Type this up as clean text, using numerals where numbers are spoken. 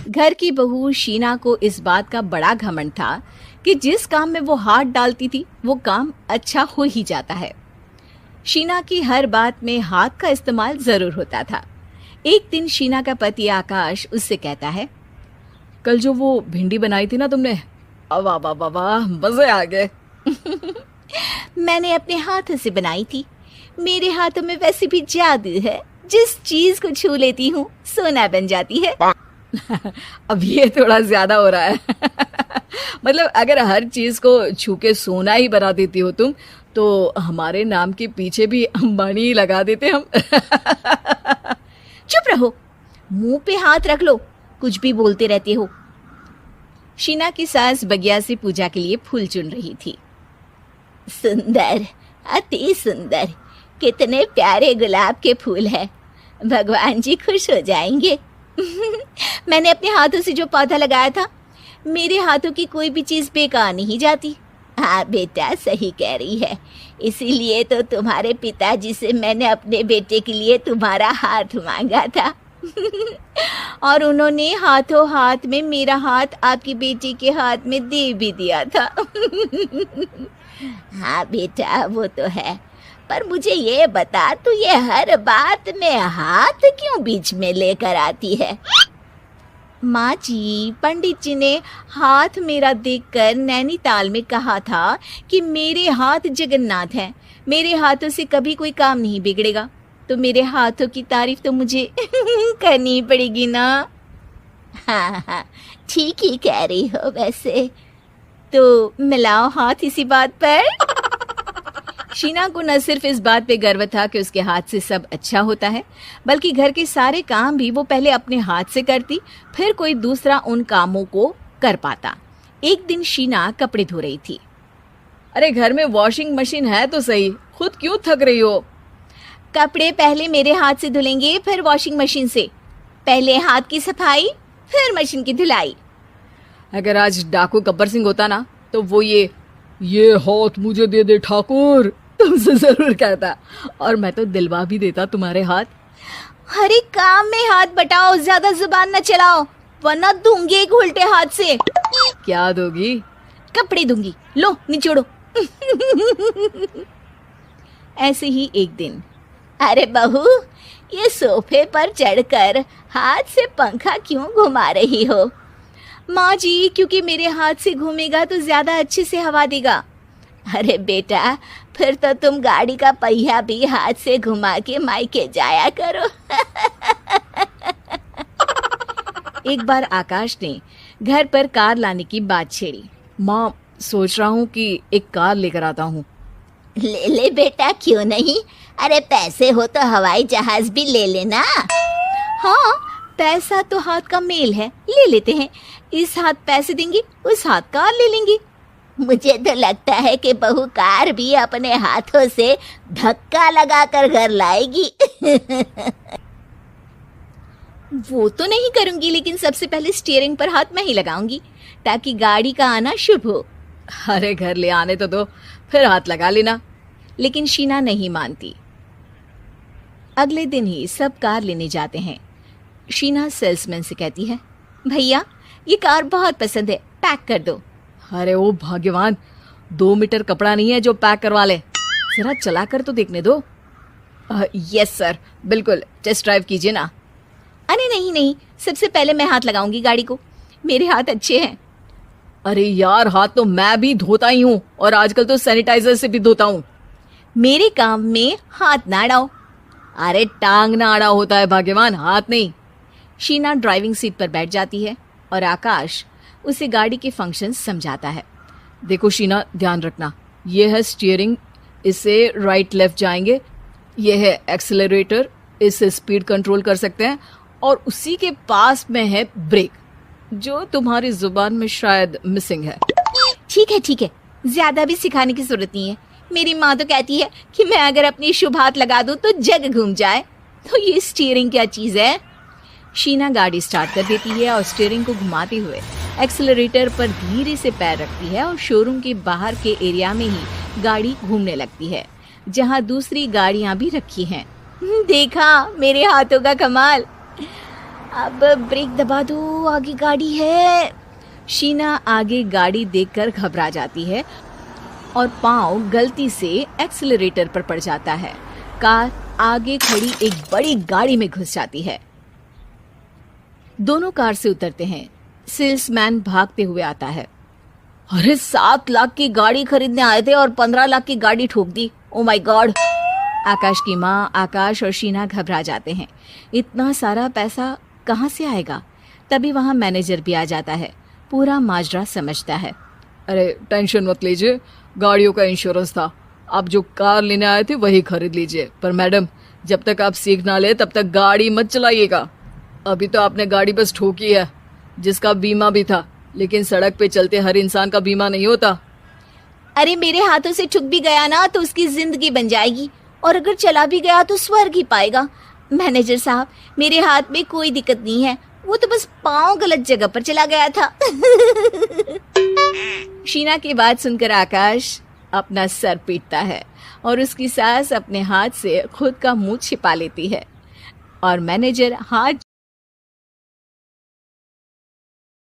घर की बहू शीना को इस बात का बड़ा घमंड था कि जिस काम में वो हाथ डालती थी वो काम अच्छा हो ही जाता है। शीना की हर बात में हाथ का इस्तेमाल जरूर होता था। एक दिन शीना का पति आकाश उससे कहता है, कल जो वो भिंडी बनाई थी ना तुमने, वाह वाह वाह वाह, मजे आ गए। मैंने अपने हाथों से बनाई थी। मेरे हाथों में वैसे भी जादू है, जिस चीज को छू लेती हूँ सोना बन जाती है। अब ये थोड़ा ज्यादा हो रहा है। मतलब अगर हर चीज को छू के सोना ही बना देती हो तुम, तो हमारे नाम के पीछे भी अंबानी ही लगा देते हम। चुप रहो, मुंह पे हाथ रख लो, कुछ भी बोलते रहते हो। शीना की सास बगिया से पूजा के लिए फूल चुन रही थी। सुंदर, अति सुंदर, कितने प्यारे गुलाब के फूल हैं। भगवान जी खुश हो जाएंगे। मैंने अपने हाथों से जो पौधा लगाया था, मेरे हाथों की कोई भी चीज बेकार नहीं जाती। हाँ बेटा, सही कह रही है। इसीलिए तो तुम्हारे पिताजी से मैंने अपने बेटे के लिए तुम्हारा हाथ मांगा था। और उन्होंने हाथों हाथ में मेरा हाथ आपकी बेटी के हाथ में दे भी दिया था। हाँ बेटा, वो तो है, पर मुझे ये बता, तू ये हर बात में हाथ क्यों बीच में लेकर आती है? माँ जी, पंडित जी ने हाथ मेरा देखकर नैनीताल में कहा था कि मेरे हाथ जगन्नाथ हैं, मेरे हाथों से कभी कोई काम नहीं बिगड़ेगा। तो मेरे हाथों की तारीफ तो मुझे करनी पड़ेगी ना। हाँ हाँ, ठीक ही कह रही हो वैसे। तो मिलाओ हाथ इसी बात पर। शीना को न सिर्फ इस बात पे गर्व था कि उसके हाथ से सब अच्छा होता है, बल्कि घर के सारे काम भी वो पहले अपने हाथ से करती, फिर कोई दूसरा उन कामों को कर पाता। एक दिन शीना कपड़े धो रही थी। अरे घर में वॉशिंग मशीन है तो सही, खुद क्यों थक रही हो? कपड़े पहले मेरे हाथ से धुलेंगे, फिर वॉशिंग मशीन से। पहले हाथ की सफाई, फिर मशीन की धुलाई। अगर आज डाकू गब्बर सिंह होता ना, तो वो ये हाथ मुझे दे दे ठाकुर तुमसे जरूर कहता, और मैं तो दिलवा भी देता तुम्हारे हाथ। हर एक काम में हाथ बटाओ, ज्यादा जुबान न चलाओ, वरना दूंगी एक उल्टे हाथ से। क्या दोगी? कपड़े दूंगी, लो निचोड़ो। ऐसे ही एक दिन, अरे बहू, ये सोफे पर चढ़कर हाथ से पंखा क्यों घुमा रही हो? माँ जी, क्योंकि मेरे हाथ से घूमेगा तो ज्यादा अच्छे से हवा देगा। अरे बेटा, फिर तो तुम गाड़ी का पहिया भी हाथ से घुमा के मायके जाया करो। एक बार आकाश ने घर पर कार लाने की बात छेड़ी। माँ, सोच रहा हूँ कि एक कार लेकर आता हूँ। ले ले बेटा, क्यों नहीं? अरे पैसे हो तो हवाई जहाज भी ले लेना। हाँ, पैसा तो हाथ का मेल है, ले लेते हैं। इस हाथ पैसे देंगी, उस हाथ कार ले लेंगी। मुझे तो लगता है कि बहू कार भी अपने हाथों से धक्का लगाकर घर लाएगी। वो तो नहीं करूंगी, लेकिन सबसे पहले स्टीयरिंग पर हाथ मैं ही लगाऊंगी, ताकि गाड़ी का आना शुभ हो। अरे घर ले आने तो दो, फिर हाथ लगा लेना। लेकिन शीना नहीं मानती। अगले दिन ही सब कार लेने जाते हैं। शीना सेल्समैन से कहती है, भैया ये कार बहुत पसंद है, पैक कर दो। अरे ओ भाग्यवान, 2 मीटर कपड़ा नहीं है जो पैक करवा ले, जरा चला कर तो देखने दो। यस सर, बिल्कुल, टेस्ट ड्राइव कीजिए ना। अरे नहीं नहीं, सबसे पहले मैं हाथ लगाऊंगी गाड़ी को, मेरे हाथ अच्छे हैं। अरे यार, हाथ तो मैं भी धोता ही हूँ, और आजकल तो सैनिटाइजर से भी धोता हूँ। मेरे काम में हाथ ना अड़ाओ। अरे टांग ना अड़ा होता है भाग्यवान, हाथ नहीं। शीना ड्राइविंग सीट पर बैठ जाती है और आकाश उसे गाड़ी के फंक्शन समझाता है। देखो शीना, ध्यान रखना, ये है स्टीयरिंग, इससे राइट लेफ्ट जाएंगे। ये है एक्सेलरेटर, इससे स्पीड कंट्रोल कर सकते हैं, और उसी के पास में है ब्रेक, जो तुम्हारी जुबान में शायद मिसिंग है। ठीक है, ज्यादा भी सिखाने की जरूरत नहीं है। मेरी माँ तो कहती है कि मैं अगर अपनी शुभ हाथ लगा दूं तो जग घूम जाए, तो ये स्टीयरिंग क्या चीज है? शीना गाड़ी स्टार्ट कर देती है और स्टीयरिंग को घुमाते हुए एक्सेलरेटर पर धीरे से पैर रखती है, और शोरूम के बाहर के एरिया में ही गाड़ी घूमने लगती है, जहाँ दूसरी गाड़ियाँ भी रखी हैं। देखा मेरे हाथों का कमाल। अब ब्रेक दबा दो, आगे गाड़ी है। शीना आगे गाड़ी देखकर घबरा जाती है और पाँव गलती से एक्सीलरेटर पर पड़ जाता है। कार आगे खड़ी एक बड़ी गाड़ी में घुस जाती है। दोनों कार से उतरते हैं। सेल्समैन भागते हुए आता है। अरे 7 लाख की गाड़ी खरीदने आए थे और 15 लाख की गाड़ी ठोक दी। Oh my God. आकाश की माँ, आकाश और शीना घबरा जाते हैं। इतना सारा पैसा कहाँ से आएगा? तभी वहाँ मैनेजर भी आ जाता है। पूरा माजरा समझता है। अरे टेंशन मत लीजिए, गाड़ियों का इंश्योरेंस था। आप जो कार लेने आए थे वही खरीद लीजिए। पर मैडम, जब तक आप सीख ना ले तब तक गाड़ी मत चलाइएगा। अभी तो आपने गाड़ी बस ठोकी है, जिसका बीमा भी था, लेकिन सड़क पे चलते हर इंसान का बीमा नहीं होता। अरे मेरे हाथों से ठुक भी गया ना तो उसकी जिंदगी बन जाएगी, और अगर चला भी गया तो स्वर्ग ही पाएगा। मैनेजर साहब, मेरे हाथ में कोई दिक्कत नहीं है, वो तो बस पाँव गलत जगह पर चला गया था। शीना की बात सुनकर आकाश अपना सर पीटता है और उसकी सास अपने हाथ से खुद का मुंह छिपा लेती है और मैनेजर हाथ